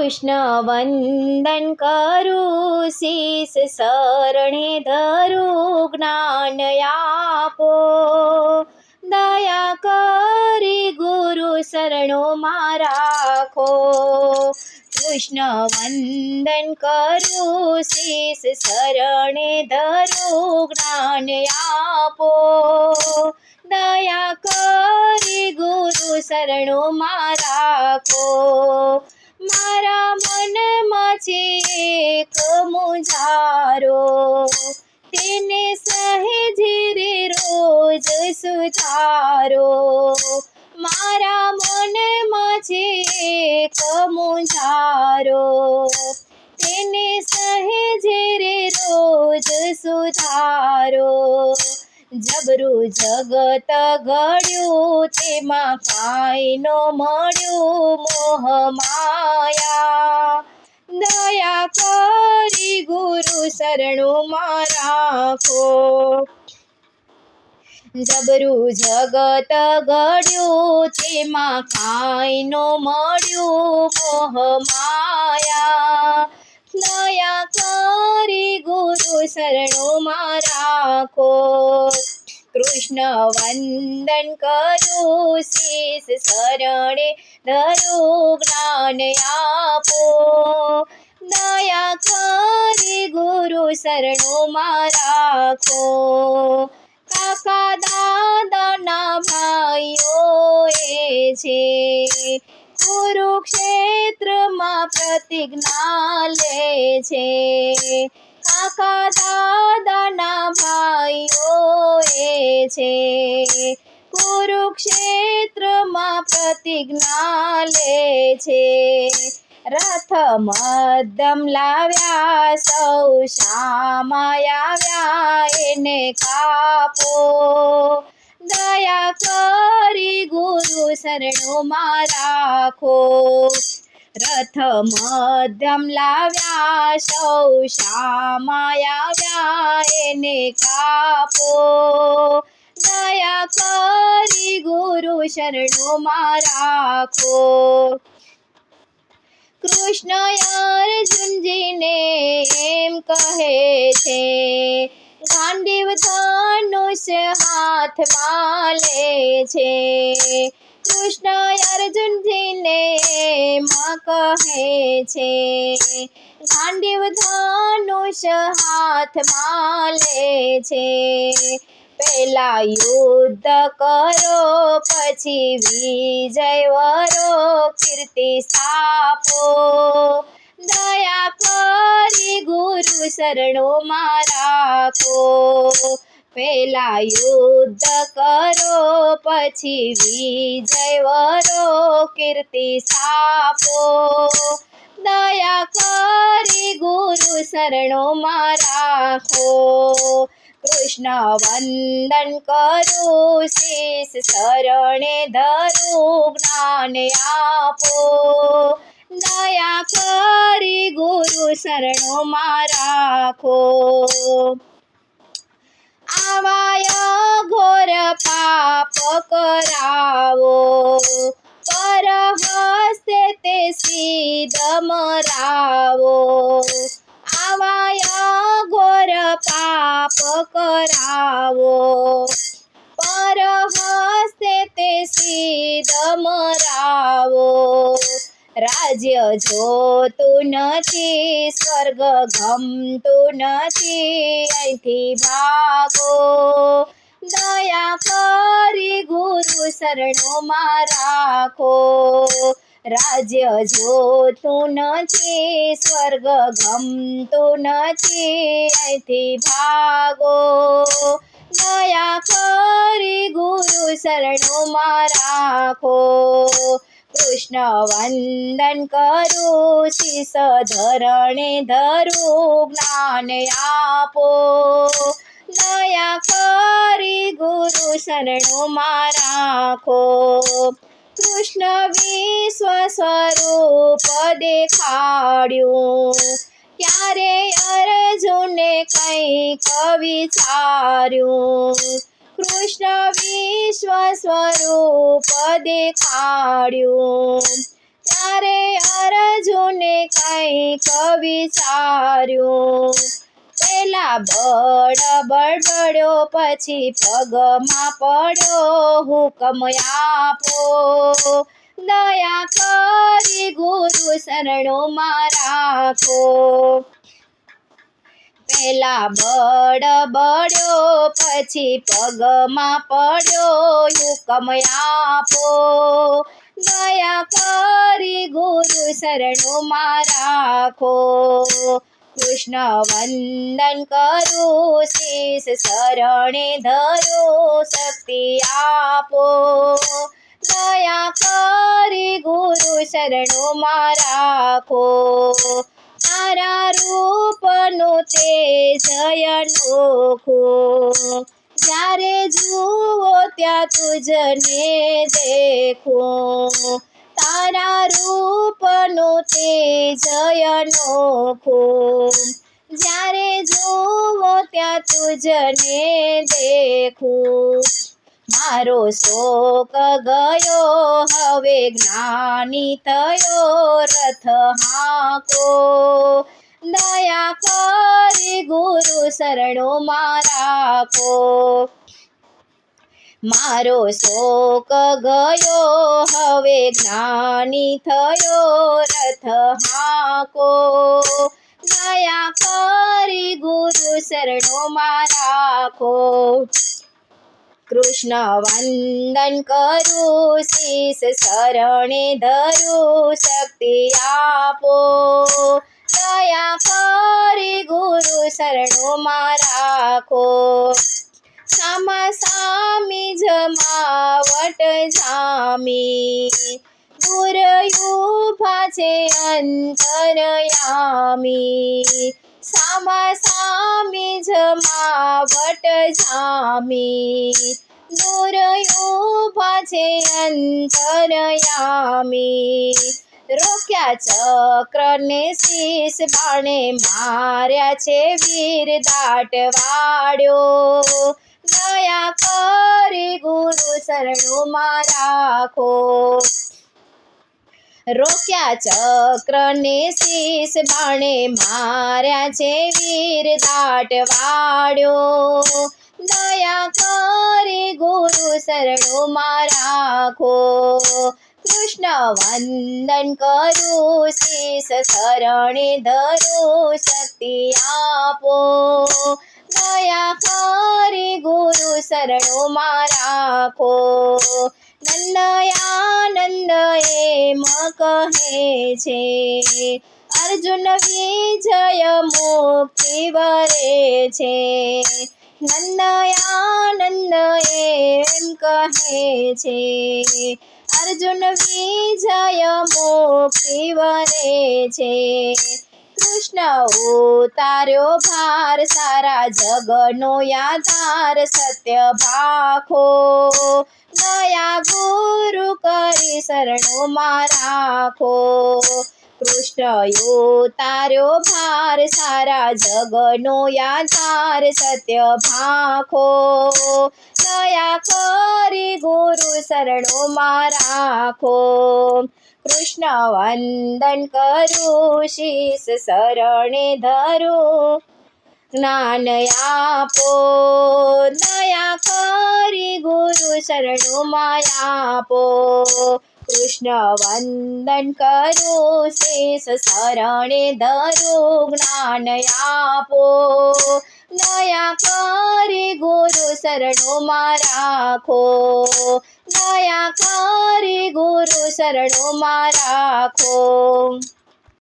કૃષ્ણ વંદન કરું, શીશ શરણે ધરું, જ્ઞાન આપો. દયા કરી ગુરુ શરણોમાં રાખો. કૃષ્ણ વંદન કરું, શીશ શરણે ધરું, જ્ઞાન આપો. દયા કરી ગુરુ શરણોમાં રાખો. મારા મનમાં છે એક મુંજારો, તેને સહેજે રે રોજ સુધારો. મારા મનમાં છે એક મુંજારો, તેને સહેજે રે રોજ સુધારો. જબરું જગત ઘડ્યું, તેમાં કાંઈ ન મળ્યું, મોહ માયા. દયા કરી ગુરુ શરણોમાં રાખો. જબરું જગત ઘડ્યું, તેમાં કાંઈ ન મળ્યું, મોહ માયા. દયા કરી ગુરુ શરણોમાં રાખો. કૃષ્ણ વંદન કરું, શીશ શરણે ધરું, જ્ઞાન આપો. દયા કરી ગુરુ શરણોમાં રાખો. કાકા દાદાના ભાઈઓ એ છે, કુરુક્ષેત્રમાં પ્રતિજ્ઞા લે છે. કાકા દાદાના ભાઈઓ એ છે, કુરુક્ષેત્રમાં પ્રતિજ્ઞા લે છે. રથ મધ્યમ લાવ્યા, સૌ શામાં આવ્યા, એને કાપો. દયા કરી ગુરુ શરણોમાં રાખો. રથ મધ્યમ લાવ્યા, સૌ શામાં આવ્યા, એને કાપો. દયા કરી ગુરુ શરણોમાં રાખો. કૃષ્ણ અર્જુનજીને એમ કહે છે, ગાંડીવ ધનુષ્ય હાથમાં લે છે. કૃષ્ણ અર્જુનજીને એમ કહે છે, ગાંડીવ ધનુષ્ય હાથમાં લે છે. પહેલા યુદ્ધ કરો, પછી વિજય વરો, કીર્તિ સ્થાપો. દયા કરી ગુરુ શરણોમાં રાખો. પહેલા યુદ્ધ કરો, પછી વિજય વરો, કીર્તિ સ્થાપો. દયા કરી ગુરુ શરણોમાં રાખો. કૃષ્ણ વંદન કરું, શીશ શરણે ધરું, જ્ઞાન આપો. દયા કરી ગુરુ શરણોમાં રાખો. આવા ઘોર પાપ કરાવો, પર હસ્તે તે સીધ મરાવો. આવા ઘોર પાપ કરાવો, પર હસ્તે તે સીધ મરાવો. રાજ્ય જોતું નથી, સ્વર્ગ ગમતું નથી, અહીંથી ભાગો. દયા કરી ગુરુ શરણોમાં રાખો. રાજ્ય જોતું નથી, સ્વર્ગ ગમતું નથી, અહીંથી ભાગો. દયા કરી ગુરુ શરણોમાં રાખો. કૃષ્ણ વંદન કરું, શીશ ધરણે ધરું, જ્ઞાન આપો. દયા કરી ગુરુ શરણોમાં રાખો. કૃષ્ણ વિશ્વ સ્વરૂપ દેખાડ્યું, ત્યારે અર્જુને કંઈક વિચાર્યું. કૃષ્ણ વિશ્વ સ્વરૂપ દેખાડ્યું, ત્યારે અર્જુને કંઈક વિચાર્યું. પેલા બળબડ્યો પછી પગમાં પડ્યો, હુકમ આપો દયા કરી ગુરુ શરણોમાં રાખો. પેલા બળબડ્યો પછી પગમાં પડ્યો, હુકમ આપો દયા કરી ગુરુ શરણોમાં રાખો. કૃષ્ણ વંદન કરું શીશ શરણે ધરું, શક્તિ આપો દયા કરી ગુરુ શરણોમાં રાખો. તારા રૂપનું તેજ અનોખું, જ્યારે જુઓ ત્યાં તુજને દેખું. તારા રૂપનું તેજ અનોખું, જ્યારે જુઓ ત્યાં તુજને દેખું. મારો શોક ગયો હવે જ્ઞાની થયો, રથ હાંકો દયા કરી ગુરુ શરણોમાં રાખો. મારો શોક ગયો હવે જ્ઞાની થયો, રથ હાંકો દયા કરી ગુરુ શરણોમાં રાખો. કૃષ્ણ વંદન કરું શીશ શરણે ધરું, શક્તિ આપો દયા કરી ગુરુ શરણોમાં રાખો. સામા સામી જમાવટ જામી, દૂર ઊભા છે અંતરયામી. સામા સામી જમાવટ જામી, દૂર ઊભા છે અંતરયામી. રોક્યા ચક્રને શીશ બાણે માર્યા છે વીર દાટવાડ્યો, દયા કરી ગુરુ શરણોમાં રાખો. રોક્યા ચક્રને શીશ બાણે માર્યા છે વીર દાટવાડ્યો, દયા કરી ગુરુ શરણોમાં રાખો. કૃષ્ણ વંદન કરું શીશ શરણે ધરું, શક્તિ આપો દયા કરી ગુરુ શરણોમાં રાખો. નંદયાનંદ એમ કહે છે, અર્જુન વિજય મુક્તિ વરે છે. નંદયાનંદ એમ કહે છે, અર્જુન વિજય મુક્તિ વરે છે. કૃષ્ણ ઉતાર્યો ભાર સારા જગનો આધાર, સત્ય ભાખો દયા ગુરુ કરી શરણોમાં રાખો. કૃષ્ણ ઉતાર્યો ભાર સારા જગનો આધાર, સત્ય ભાખો દયા કરી ગુરુ શરણોમાં રાખો. કૃષ્ણ વંદન કરું શીશ શરણે ધરું, જ્ઞાન આપો દયા કરી ગુરુ શરણોમાં આપો. કૃષ્ણ વંદન કરું શીશ શરણે ધરું, જ્ઞાન આપો દયા કરી ગુરુ શરણોમાં રાખો. દયા કરી ગુરુ શરણોમાં રાખો.